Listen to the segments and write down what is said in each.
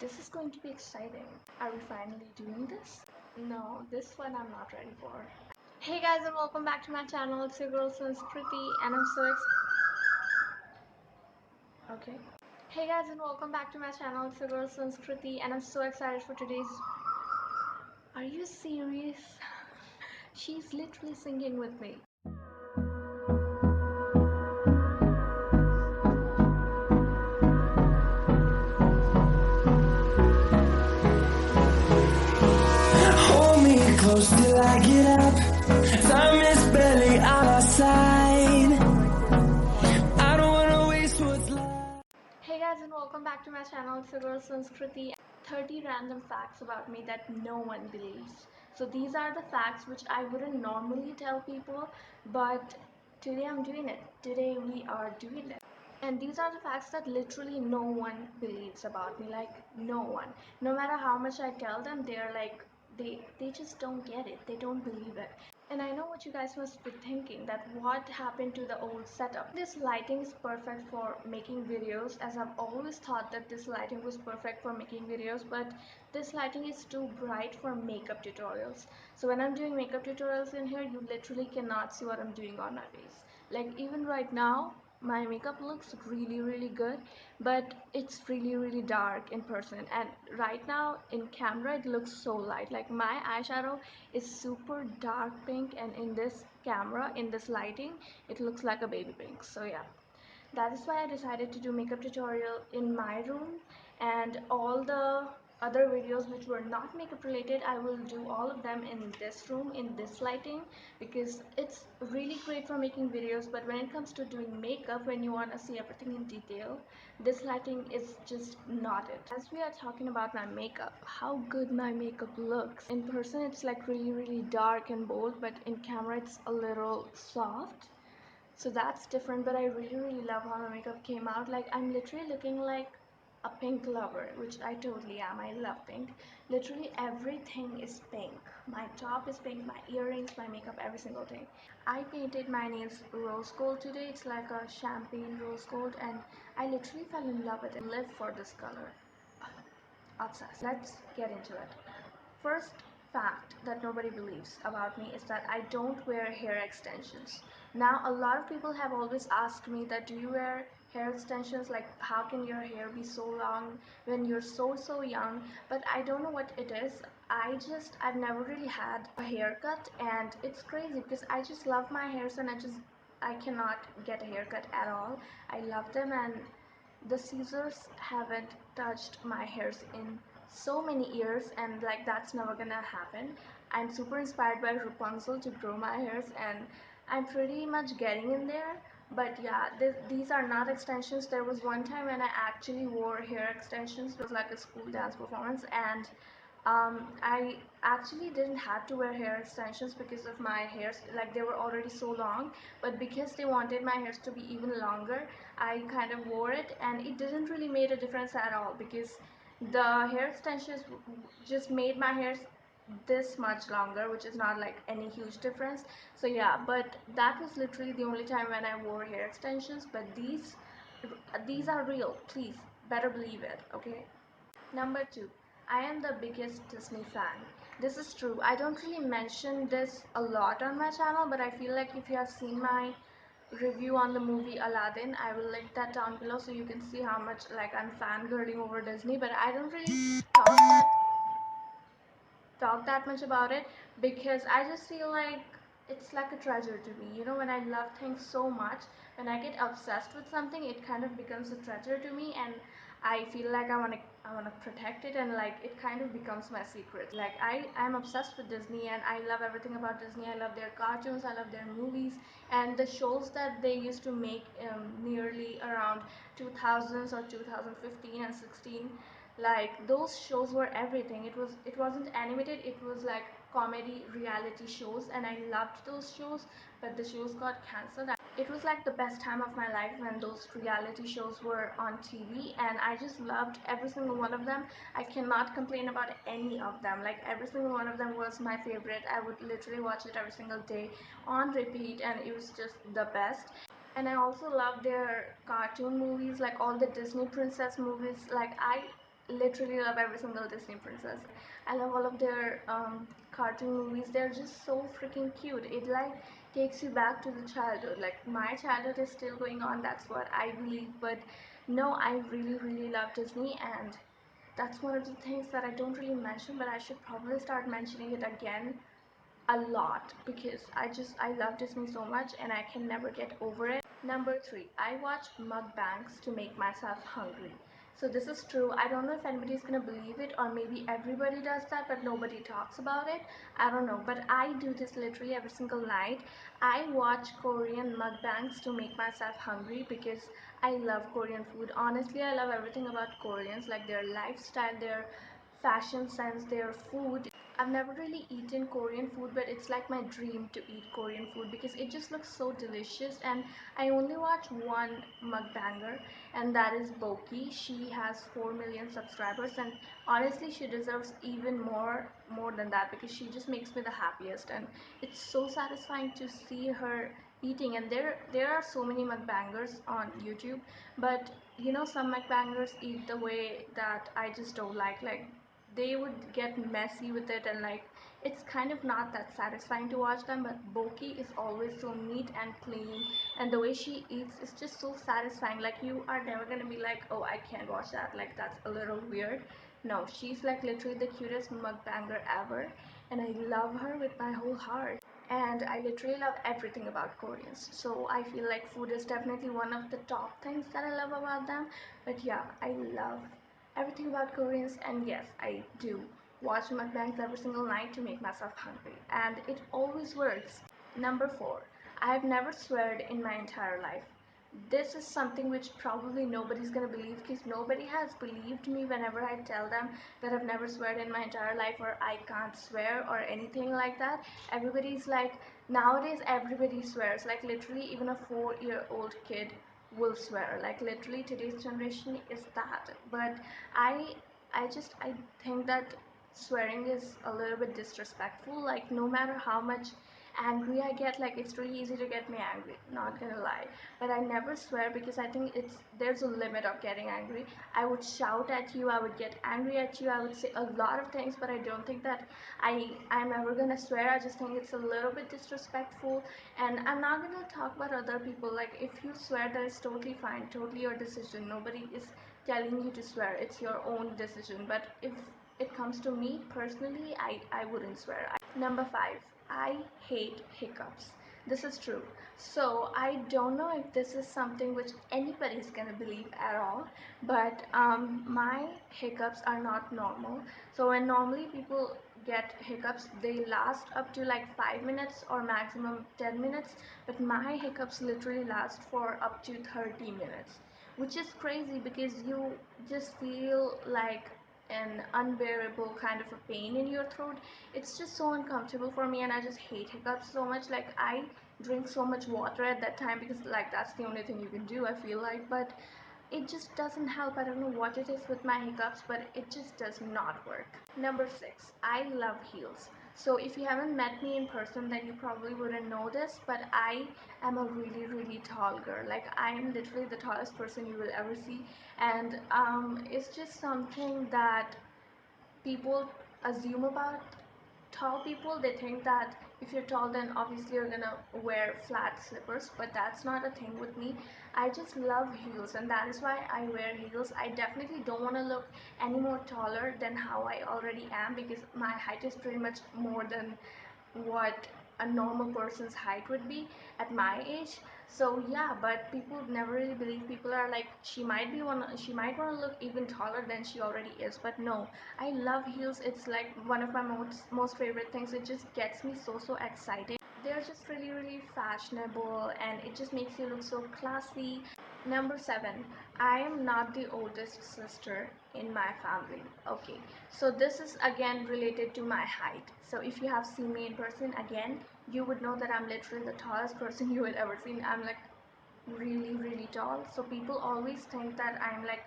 This is going to be exciting. Are we finally doing this? No, this one I'm not ready for. Hey guys, and welcome back to my channel. It's your girl Sanskriti and I'm so okay. Hey guys, and welcome back to my channel. It's your girl Sanskriti and I'm so excited for today's. Are you serious? She's literally singing with me. Hold me close till I get up. Time is barely on our side. I don't wanna waste what's left. Hey guys, and welcome back to my channel. It's your girl Sanskriti. 30 random facts about me that no one believes. So these are the facts which I wouldn't normally tell people, but today I'm doing it. Today we are doing it. And these are the facts that literally no one believes about me. Like no one. No matter how much I tell them, they're like they just don't get it. They don't believe it. And I know what you guys must be thinking, that what happened to the old setup. This lighting is perfect for making videos, as I've always thought that this lighting was perfect for making videos, but this lighting is too bright for makeup tutorials. So when I'm doing makeup tutorials in here, you literally cannot see what I'm doing on my face. Like even right now, my makeup looks really good, but it's really dark in person, and right now in camera it looks so light. Like my eyeshadow is super dark pink, and in this camera, in this lighting, it looks like a baby pink. So yeah, that is why I decided to do makeup tutorial in my room, and all the other videos which were not makeup related, I will do all of them in this room, in this lighting, because it's really great for making videos, but when it comes to doing makeup, when you want to see everything in detail, this lighting is just not it. As we are talking about my makeup, how good my makeup looks. In person it's like really dark and bold, but in camera it's a little soft. So that's different, but I really love how my makeup came out. Like I'm literally looking like a pink lover, which I totally am. I love pink. Literally everything is pink. My top is pink, my earrings, my makeup, every single thing. I painted my nails rose gold today. It's like a champagne rose gold, and I literally fell in love with it. Live for this color. Obsessed. Let's get into it. First fact that nobody believes about me is that I don't wear hair extensions. Now, a lot of people have always asked me that, do you wear hair extensions? Like, how can your hair be so long when you're so young? But I don't know what it is. I've never really had a haircut, and it's crazy because I just love my hairs, and I cannot get a haircut at all. I love them, and the scissors haven't touched my hairs in so many years, and like that's never gonna happen. I'm super inspired by Rapunzel to grow my hairs, and I'm pretty much getting in there. But yeah, these are not extensions. There was one time when I actually wore hair extensions. It was like a school dance performance, and I actually didn't have to wear hair extensions because of my hairs, like they were already so long, but because they wanted my hairs to be even longer, I kind of wore it, and it didn't really make a difference at all, because the hair extensions just made my hairs this much longer, which is not like any huge difference. So yeah, but that was literally the only time when I wore hair extensions. But these are real, please better believe it, okay? Number two, I am the biggest Disney fan. This is true. I don't really mention this a lot on my channel, but I feel like if you have seen my review on the movie Aladdin, I will link that down below so you can see how much like I'm fangirling over Disney. But I don't really talk that much about it, because I just feel like it's like a treasure to me. You know, when I love things so much, when I get obsessed with something, it kind of becomes a treasure to me, and I feel like I wanna protect it, and like it kind of becomes my secret. Like I'm obsessed with Disney, and I love everything about Disney. I love their cartoons, I love their movies, and the shows that they used to make nearly around 2000s or 2015 and 16. Like those shows were everything. It wasn't animated, it was like comedy reality shows, and I loved those shows, but the shows got cancelled. It was like the best time of my life when those reality shows were on TV, and I just loved every single one of them. I cannot complain about any of them. Like every single one of them was my favorite. I would literally watch it every single day on repeat, and it was just the best. And I also love their cartoon movies, like all the Disney princess movies. Like I literally love every single Disney princess. I love all of their cartoon movies. They're just so freaking cute. It like takes you back to the childhood. Like my childhood is still going on. That's what I believe. But no, I really love Disney, and that's one of the things that I don't really mention, but I should probably start mentioning it again a lot because I love Disney so much and I can never get over it. Number three, I watch mukbangs to make myself hungry. So this is true. I don't know if anybody's gonna believe it, or maybe everybody does that but nobody talks about it. I don't know, but I do this literally every single night. I watch Korean mukbangs to make myself hungry because I love Korean food. Honestly, I love everything about Koreans, like their lifestyle, their fashion sense, their food. I've never really eaten Korean food, but it's like my dream to eat Korean food because it just looks so delicious. And I only watch one mukbanger, and that is Boki. She has 4 million subscribers, and honestly, she deserves even more than that because she just makes me the happiest. And it's so satisfying to see her eating. And there are so many mukbangers on YouTube, but you know, some mukbangers eat the way that I just don't like. Like they would get messy with it, and like it's kind of not that satisfying to watch them. But Boki is always so neat and clean, and the way she eats is just so satisfying. Like you are never gonna be like, oh, I can't watch that, like that's a little weird. No, she's like literally the cutest mukbanger ever, and I love her with my whole heart. And I literally love everything about Koreans, so I feel like food is definitely one of the top things that I love about them. But yeah, I love everything about Koreans, and yes, I do watch mukbangs every single night to make myself hungry, and it always works. Number four, I have never sweared in my entire life. This is something which probably nobody's gonna believe because nobody has believed me whenever I tell them that I've never sweared in my entire life or I can't swear or anything like that. Everybody's like, nowadays everybody swears, like literally even a 4-year-old kid will swear. Like literally today's generation is that. But I I think that swearing is a little bit disrespectful. Like no matter how much angry I get, like it's really easy to get me angry, not gonna lie. But I never swear because I think there's a limit of getting angry. I would shout at you, I would get angry at you, I would say a lot of things, but I don't think that I'm ever gonna swear. I just think it's a little bit disrespectful. And I'm not gonna talk about other people. Like if you swear, that is totally fine, totally your decision. Nobody is telling you to swear, it's your own decision. But if it comes to me personally, I wouldn't swear. Number five, I hate hiccups. This is true. So I don't know if this is something which anybody is gonna believe at all, but my hiccups are not normal. So when normally people get hiccups, they last up to like 5 minutes or maximum 10 minutes, but my hiccups literally last for up to 30 minutes, which is crazy because you just feel like an unbearable kind of a pain in your throat. It's just so uncomfortable for me, and I just hate hiccups so much. Like I drink so much water at that time because like that's the only thing you can do, I feel like. But it just doesn't help. I don't know what it is with my hiccups, but it just does not work. Number six, I love heels. So if you haven't met me in person, then you probably wouldn't know this, but I am a really tall girl. Like I am literally the tallest person you will ever see, and it's just something that people assume about tall people. They think that if you're tall, then obviously you're gonna wear flat slippers, but that's not a thing with me. I just love heels, and that is why I wear heels. I definitely don't want to look any more taller than how I already am because my height is pretty much more than what a normal person's height would be at my age. So yeah, but people never really believe. People are like, she might want to look even taller than she already is. But no, I love heels. It's like one of my most favorite things. It just gets me so excited. They're just really fashionable, and it just makes you look so classy. Number seven, I am not the oldest sister in my family. Okay, so this is again related to my height. So if you have seen me in person, again, you would know that I'm literally the tallest person you would ever seen. I'm like really tall. So people always think that I'm like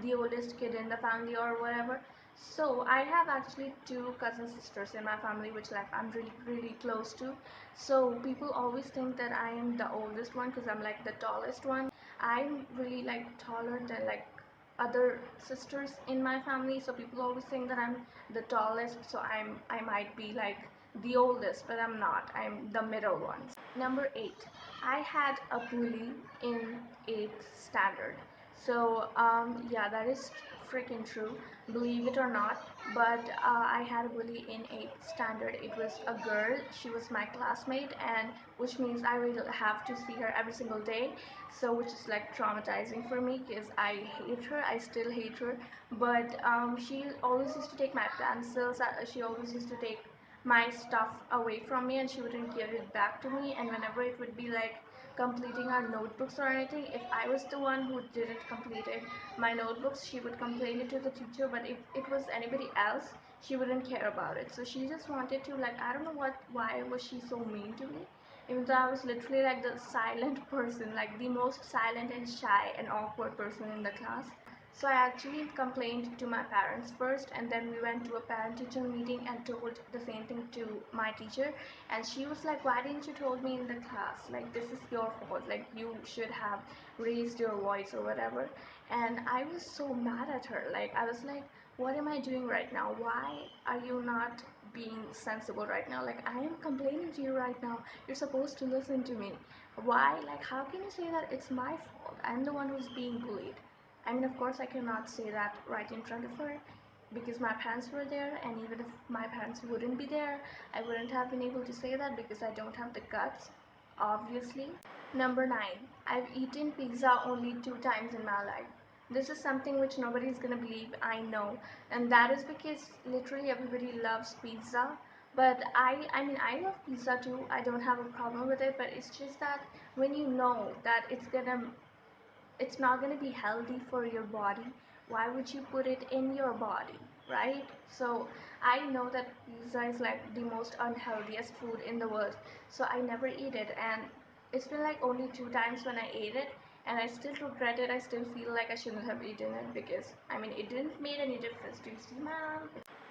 the oldest kid in the family or whatever. So I have actually two cousin sisters in my family, which like I'm really close to. So people always think that I am the oldest one because I'm like the tallest one. I'm really like taller than like other sisters in my family, so people always think that I'm the tallest, so I might be like the oldest, but I'm not. I'm the middle one. Number 8, I had a bully in 8th standard. So yeah, that is freaking true, believe it or not. But I had a bully in 8th standard. It was a girl. She was my classmate, and which means I will have to see her every single day. So which is like traumatizing for me because I hate her. I still hate her. But she always used to take my pencils. She always used to take my stuff away from me, and she wouldn't give it back to me. And whenever it would be like completing our notebooks or anything, if I was the one who didn't complete it, my notebooks, she would complain it to the teacher. But if it was anybody else, she wouldn't care about it. So she just wanted to, like, I don't know why was she so mean to me, even though I was literally like the silent person, like the most silent and shy and awkward person in the class. So I actually complained to my parents first, and then we went to a parent-teacher meeting and told the same thing to my teacher. And she was like, "Why didn't you told me in the class? Like, this is your fault. Like, you should have raised your voice or whatever." And I was so mad at her. Like, I was like, "What am I doing right now? Why are you not being sensible right now? Like, I am complaining to you right now. You're supposed to listen to me. Why? Like, how can you say that it's my fault? I'm the one who's being bullied." I mean, of course, I cannot say that right in front of her because my parents were there, and even if my parents wouldn't be there, I wouldn't have been able to say that because I don't have the guts, obviously. Number 9, I've eaten pizza only 2 times in my life. This is something which nobody is gonna believe, I know, and that is because literally everybody loves pizza. But I mean, I love pizza too. I don't have a problem with it, but it's just that when you know that it's not going to be healthy for your body, why would you put it in your body, right? So I know that pizza is like the most unhealthiest food in the world, so I never eat it. And it's been like only 2 times when I ate it, and I still regret it. I still feel like I shouldn't have eaten it because I mean it didn't make any difference. Do you see, man?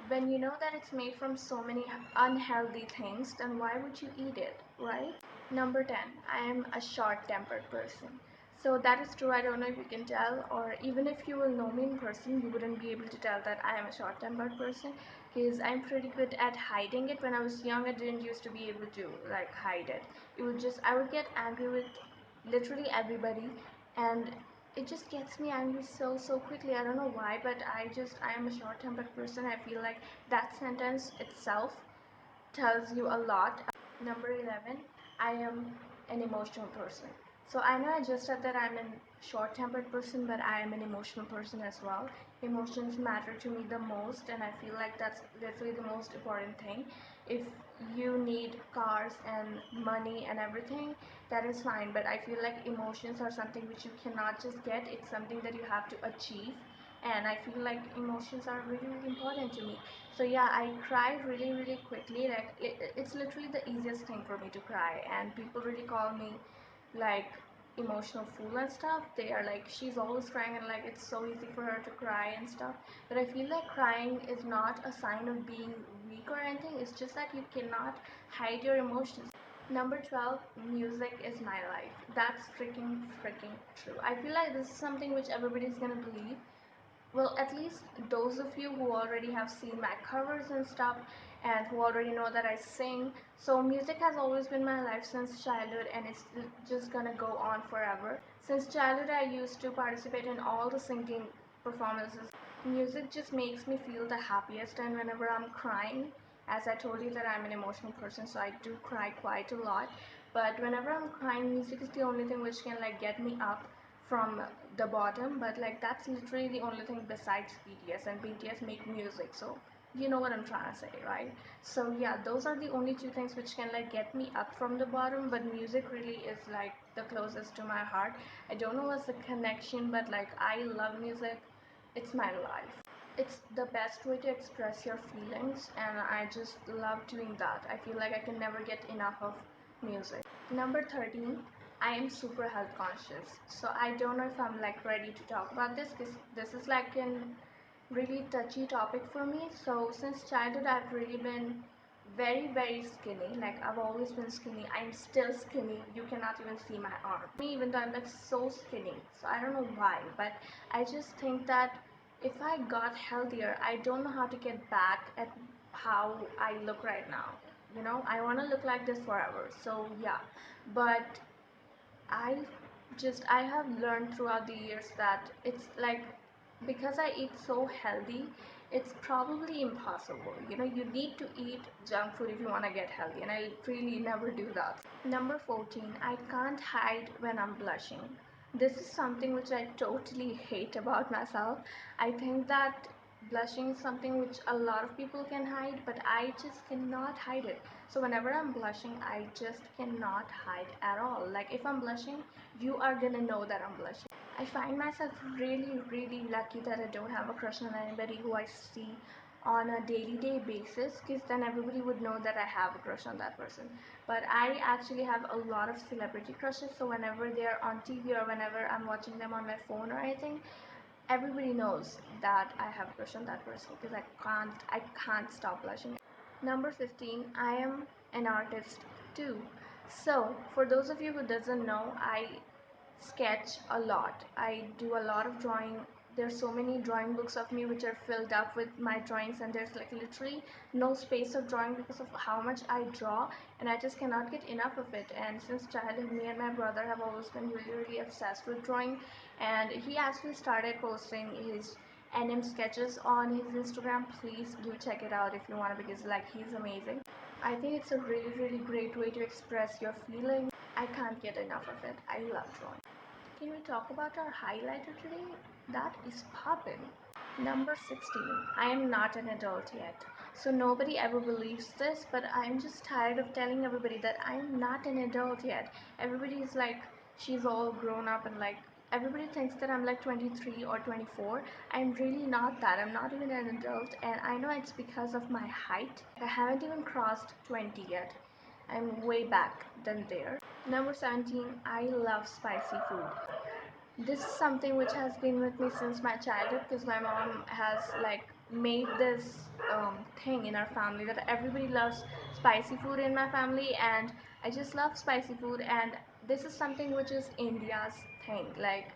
When you know that it's made from so many unhealthy things, then why would you eat it, right? Number 10, I am a short-tempered person. So that is true. I don't know if you can tell, or even if you will know me in person, you wouldn't be able to tell that I am a short-tempered person because I'm pretty good at hiding it. When I was young, I didn't used to be able to like hide it. It would just, I would get angry with literally everybody, and it just gets me angry so quickly. I don't know why, but I am a short-tempered person. I feel like that sentence itself tells you a lot. Number 11, I am an emotional person. So I know I just said that I'm a short-tempered person, but I am an emotional person as well. Emotions matter to me the most, and I feel like that's literally the most important thing. If you need cars and money and everything, that is fine, but I feel like emotions are something which you cannot just get. It's something that you have to achieve, and I feel like emotions are really important to me. So yeah, I cry really quickly. Like it's literally the easiest thing for me to cry, and people really call me like emotional fool and stuff. They are like, she's always crying, and like it's so easy for her to cry and stuff. But I feel like crying is not a sign of being weak or anything. It's just that you cannot hide your emotions. Number 12, music is my life. That's freaking true. I feel like this is something which everybody's gonna believe. Well, at least those of you who already have seen my covers and stuff, and who already know that I sing. So music has always been my life since childhood, and it's just gonna go on forever. Since childhood, I used to participate in all the singing performances. Music just makes me feel the happiest, and whenever I'm crying, as I told you that I'm an emotional person, so I do cry quite a lot. But whenever I'm crying, music is the only thing which can like get me up from the bottom. But like that's literally the only thing besides BTS, and BTS make music, so you know what I'm trying to say, right? So yeah, those are the only two things which can like get me up from the bottom, but music really is like the closest to my heart. I don't know what's the connection, but like I love music. It's my life. It's the best way to express your feelings, and I just love doing that. I feel like I can never get enough of music. Number 13, I am super health conscious. So I don't know if I'm like ready to talk about this because this is like an really touchy topic for me. So since childhood, I've really been very skinny. Like I've always been skinny. I'm still skinny. You cannot even see my arm. Me, even though I'm like so skinny. So I don't know why, but I just think that if I got healthier, I don't know how to get back at how I look right now. You know, I want to look like this forever. So yeah, but I I have learned throughout the years that it's like because I eat so healthy, it's probably impossible. You know, you need to eat junk food if you want to get healthy, and I really never do that. Number 14, I can't hide when I'm blushing. This is something which I totally hate about myself. I think that blushing is something which a lot of people can hide, but I just cannot hide it. So whenever I'm blushing, I just cannot hide at all. Like if I'm blushing, you are gonna know that I'm blushing. I find myself really lucky that I don't have a crush on anybody who I see on a day basis, because then everybody would know that I have a crush on that person. But I actually have a lot of celebrity crushes, so whenever they're on TV or whenever I'm watching them on my phone or anything, everybody knows that I have a crush on that person because I can't stop blushing. Number 15, I am an artist too. So for those of you who doesn't know, I sketch a lot. I do a lot of drawing. There's so many drawing books of me which are filled up with my drawings, and there's like literally no space of drawing because of how much I draw, and I just cannot get enough of it. And since childhood, me and my brother have always been really obsessed with drawing, and he actually started posting his NM sketches on his Instagram. Please do check it out if you want, because like he's amazing. I think it's a really great way to express your feelings. I can't get enough of it. I love drawing. Can we talk about our highlighter today? That is poppin'. Number 16. I am not an adult yet. So nobody ever believes this, but I'm just tired of telling everybody that I'm not an adult yet. Everybody is like, she's all grown up, and like, everybody thinks that I'm like 23 or 24. I'm really not that. I'm not even an adult, and I know it's because of my height. I haven't even crossed 20 yet. I'm way back than there. Number 17, I love spicy food. This is something which has been with me since my childhood, because my mom has like made this thing in our family that everybody loves spicy food in my family, and I just love spicy food. And this is something which is India's thing. Like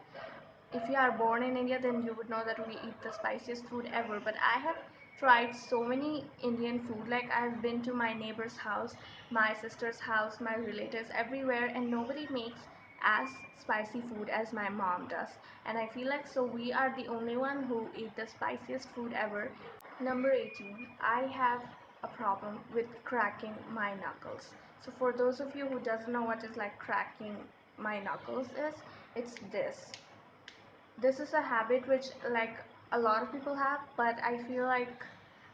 if you are born in India, then you would know that we eat the spiciest food ever. But I have tried so many Indian food. Like I've been to my neighbor's house, my sister's house, my relatives, everywhere, and nobody makes as spicy food as my mom does. And I feel like so we are the only one who eat the spiciest food ever. Number 18, I have a problem with cracking my knuckles. So for those of you who doesn't know what is like cracking my knuckles is, it's this is a habit which like a lot of people have, but I feel like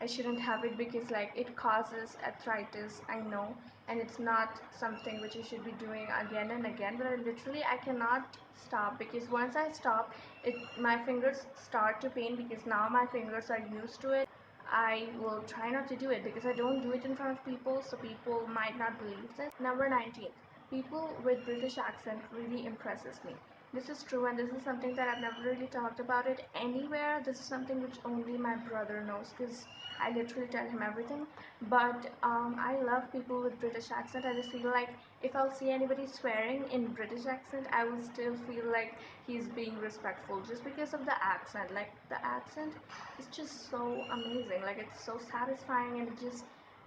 I shouldn't have it because like it causes arthritis, I know, and it's not something which you should be doing again and again. But I cannot stop, because once I stop it, my fingers start to pain, because now my fingers are used to it. I will try not to do it because I don't do it in front of people, so people might not believe this. Number 19. People with British accent really impresses me. This is true, and this is something that I've never really talked about it anywhere. This is something which only my brother knows, because I literally tell him everything. But I love people with British accent. I just feel like if I'll see anybody swearing in British accent, I will still feel like he's being respectful just because of the accent. Like the accent is just so amazing. Like it's so satisfying, and it just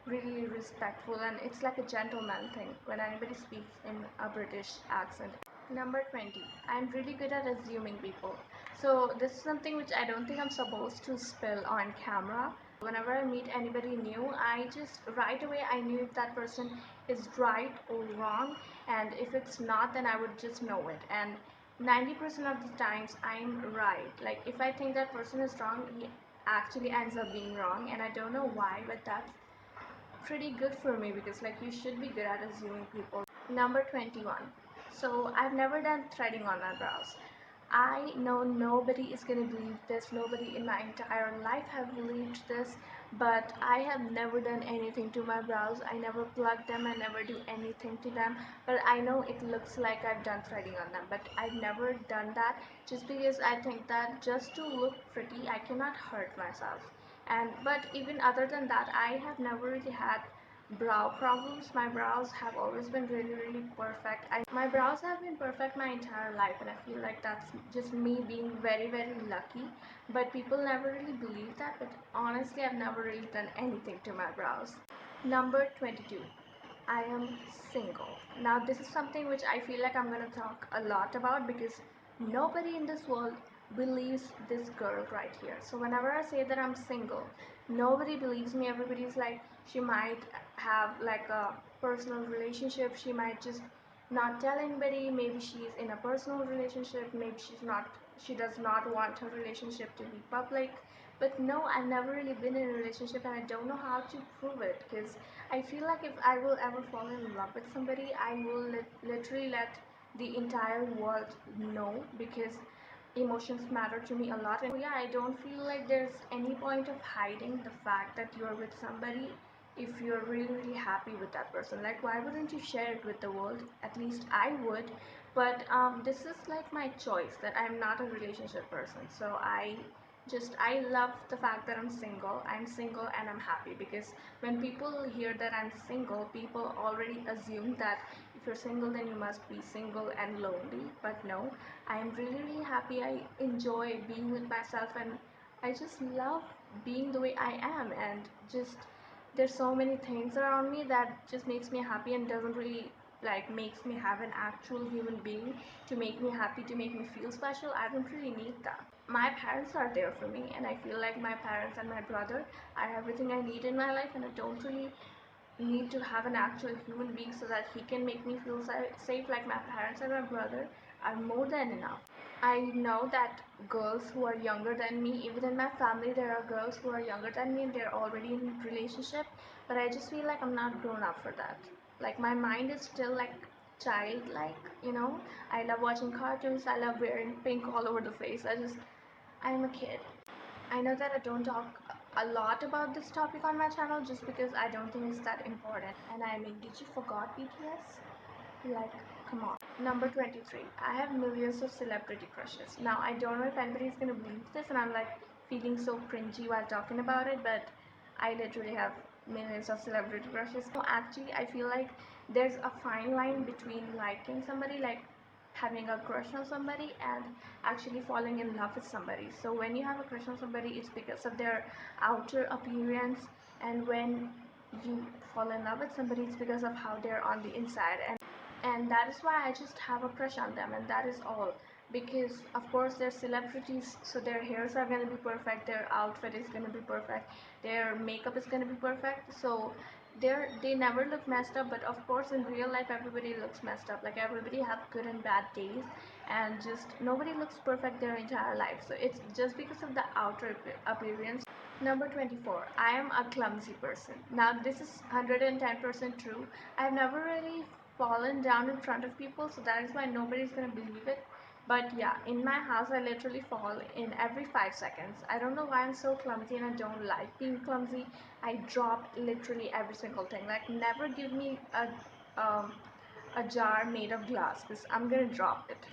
really respectful, and it's like a gentleman thing when anybody speaks in a British accent. Number 20. I'm really good at assuming people. So this is something which I don't think I'm supposed to spill on camera. Whenever I meet anybody new, I just right away I knew if that person is right or wrong, and if it's not, then I would just know it. And 90% of the times I'm right. Like if I think that person is wrong, he actually ends up being wrong, and I don't know why, but that's pretty good for me, because like you should be good at assuming people. Number 21. So I've never done threading on my brows. I know nobody is gonna believe this. Nobody in my entire life have believed this, but I have never done anything to my brows. I never plug them. I never do anything to them. But I know it looks like I've done threading on them, but I've never done that, just because I think that just to look pretty, I cannot hurt myself. And but even other than that, I have never really had brow problems. My brows have always been really, really perfect. My brows have been perfect my entire life, and I feel like that's just me being very, very lucky. But people never really believe that. But honestly, I've never really done anything to my brows. Number 22. I am single. Now, this is something which I feel like I'm going to talk a lot about because nobody in this world believes this girl right here. So, whenever I say that I'm single, nobody believes me. Everybody's like, she might have like a personal relationship, she might just not tell anybody, maybe she's in a personal relationship, maybe she does not want her relationship to be public. But no, I've never really been in a relationship and I don't know how to prove it because I feel like if I will ever fall in love with somebody, I will literally let the entire world know because emotions matter to me a lot. And yeah, I don't feel like there's any point of hiding the fact that you're with somebody if you're really, really happy with that person. Like, why wouldn't you share it with the world? At least I would. But this is like my choice that I'm not a relationship person. So I love the fact that I'm single and I'm happy because when people hear that I'm single, people already assume that if you're single then you must be single and lonely. But no, I'm really, really happy. I enjoy being with myself and I just love being the way I am. And just there's so many things around me that just makes me happy and doesn't really like makes me have an actual human being to make me happy, to make me feel special. I don't really need that. My parents are there for me and I feel like my parents and my brother are everything I need in my life, and I don't really need to have an actual human being so that he can make me feel safe. Like my parents and my brother are more than enough. I know that girls who are younger than me, even in my family, there are girls who are younger than me and they're already in relationship, but I just feel like I'm not grown up for that. Like my mind is still like childlike. I love watching cartoons, I love wearing pink all over the face. I'm a kid. I know that I don't talk a lot about this topic on my channel just because I don't think it's that important. And I mean, did you forgot BTS? Like, come on. Number 23. I have millions of celebrity crushes. Now, I don't know if anybody's gonna believe this, and I'm like feeling so cringy while talking about it, but I literally have millions of celebrity crushes. No, actually, I feel like there's a fine line between liking somebody, like having a crush on somebody, and actually falling in love with somebody. So, when you have a crush on somebody, it's because of their outer appearance, and when you fall in love with somebody, it's because of how they're on the inside. And that is why I just have a crush on them, and that is all. Because of course they're celebrities, so their hairs are gonna be perfect, their outfit is gonna be perfect, their makeup is gonna be perfect. So they never look messed up. But of course in real life everybody looks messed up. Like everybody have good and bad days, and just nobody looks perfect their entire life. So it's just because of the outer appearance. Number 24. I am a clumsy person. Now, this is 110% true. I've never really fallen down in front of people, so that is why nobody's gonna believe it. But yeah, in my house, I literally fall in every 5 seconds. I don't know why I'm so clumsy and I don't like being clumsy. I drop literally every single thing. Like, never give me a jar made of glass because I'm gonna drop it.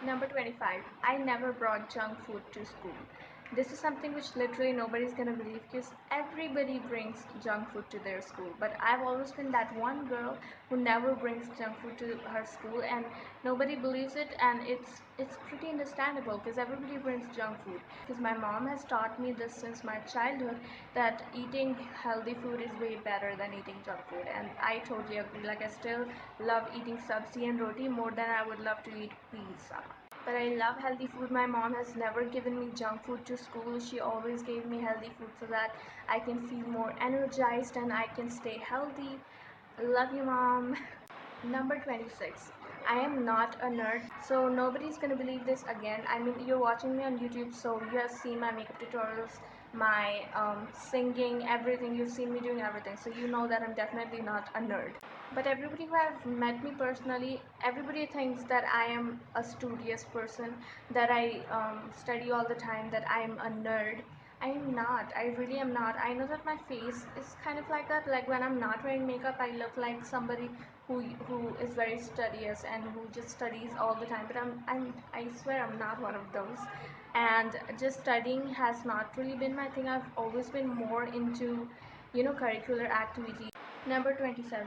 Number 25. I never brought junk food to school. This is something which literally nobody's gonna believe because everybody brings junk food to their school. But I've always been that one girl who never brings junk food to her school, and nobody believes it. And it's pretty understandable because everybody brings junk food. Because my mom has taught me this since my childhood, that eating healthy food is way better than eating junk food. And I totally agree. Like I still love eating sabzi and roti more than I would love to eat pizza. But I love healthy food. My mom has never given me junk food to school. She always gave me healthy food so that I can feel more energized and I can stay healthy. Love you, mom. Number 26. I am not a nerd, so nobody's gonna believe this again. I mean, you're watching me on YouTube, so you have seen my makeup tutorials, my singing, everything. You've seen me doing everything, so you know that I'm definitely not a nerd. But everybody who have met me personally, everybody thinks that I am a studious person, that I study all the time, that I am a nerd. I am not. I really am not. I know that my face is kind of like that. Like when I'm not wearing makeup, I look like somebody who is very studious and who just studies all the time. But I swear I'm not one of those. And just studying has not really been my thing. I've always been more into curricular activities. Number 27.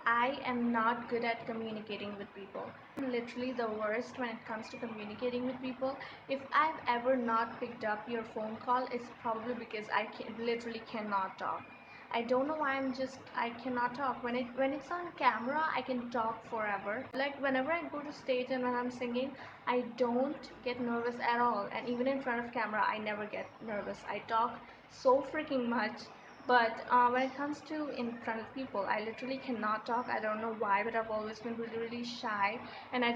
I am not good at communicating with people. I'm literally the worst when it comes to communicating with people. If I've ever not picked up your phone call, it's probably because literally cannot talk. I don't know why I cannot talk. When it's on camera, I can talk forever. Like whenever I go to stage and when I'm singing, I don't get nervous at all. And even in front of camera, I never get nervous. I talk so freaking much, but when it comes to in front of people, I literally cannot talk. I don't know why, but I've always been really, really shy, and I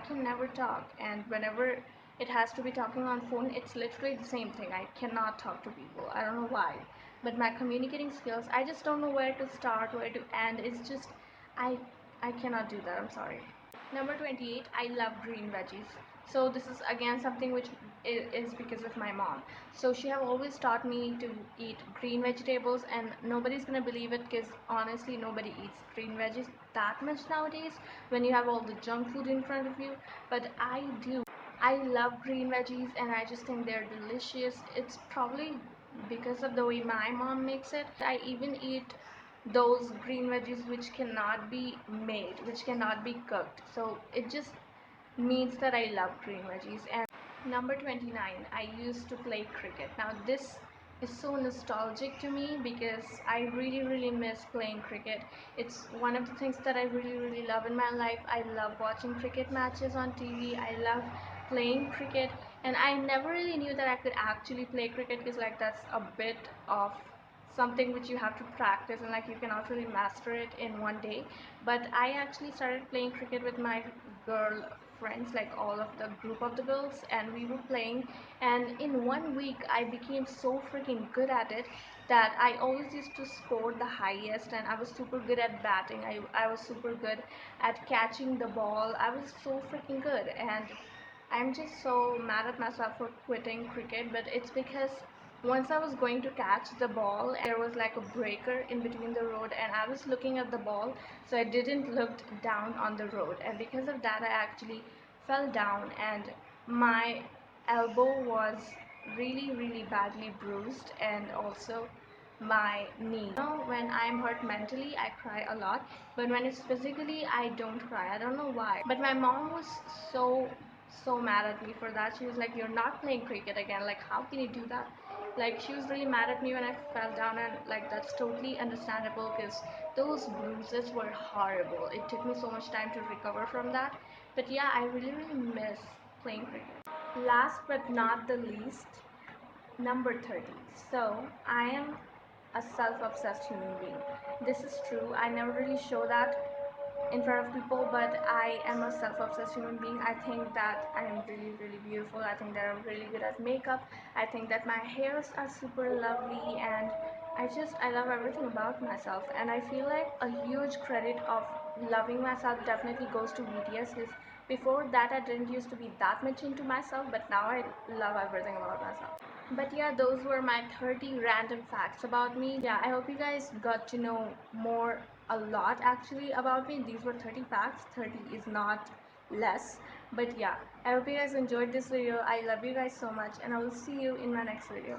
can never talk. And whenever it has to be talking on phone, it's literally the same thing. I cannot talk to people. I don't know why, but my communicating skills, I just don't know where to start, where to end. It's just I I cannot do that. I'm sorry. Number 28, I love green veggies. So this is again something which is because of my mom. So she have always taught me to eat green vegetables, and nobody's gonna believe it because honestly nobody eats green veggies that much nowadays when you have all the junk food in front of you. But I do. I love green veggies and I just think they're delicious. It's probably because of the way my mom makes it. I even eat those green veggies which cannot be made, which cannot be cooked. So it just means that I love green veggies. And number 29, I used to play cricket. Now this is so nostalgic to me because I really, really miss playing cricket. It's one of the things that I really, really love in my life. I love watching cricket matches on TV. I love playing cricket, and I never really knew that I could actually play cricket because like that's a bit of something which you have to practice, and like you cannot really master it in one day. But I actually started playing cricket with my girl friends, like all of the group of the girls, and we were playing, and in 1 week I became so freaking good at it that I always used to score the highest, and I was super good at batting. I was super good at catching the ball. I was so freaking good, and I'm just so mad at myself for quitting cricket, but it's because once I was going to catch the ball, there was like a breaker in between the road, and I was looking at the ball, so I didn't look down on the road, and because of that, I actually fell down, and my elbow was really, really badly bruised, and also my knee. When I'm hurt mentally, I cry a lot, but when it's physically, I don't cry. I don't know why. But my mom was so mad at me for that. She was like, "You're not playing cricket again. Like, how can you do that?" Like, she was really mad at me when I fell down, and like that's totally understandable because those bruises were horrible. It took me so much time to recover from that. But yeah, I really, really miss playing cricket. Last but not the least, number 30. So, I am a self-obsessed human being. This is true. I never really show that in front of people, but I am a self-obsessed human being. I think that I am really, really beautiful. I think that I'm really good at makeup. I think that my hairs are super lovely, and I love everything about myself. And I feel like a huge credit of loving myself definitely goes to BTS, because before that I didn't used to be that much into myself, but now I love everything about myself. But yeah, those were my 30 random facts about me. Yeah, I hope you guys got to know more, a lot actually, about me. These were 30 facts. 30 is not less. But yeah, I hope you guys enjoyed this video. I love you guys so much, and I will see you in my next video.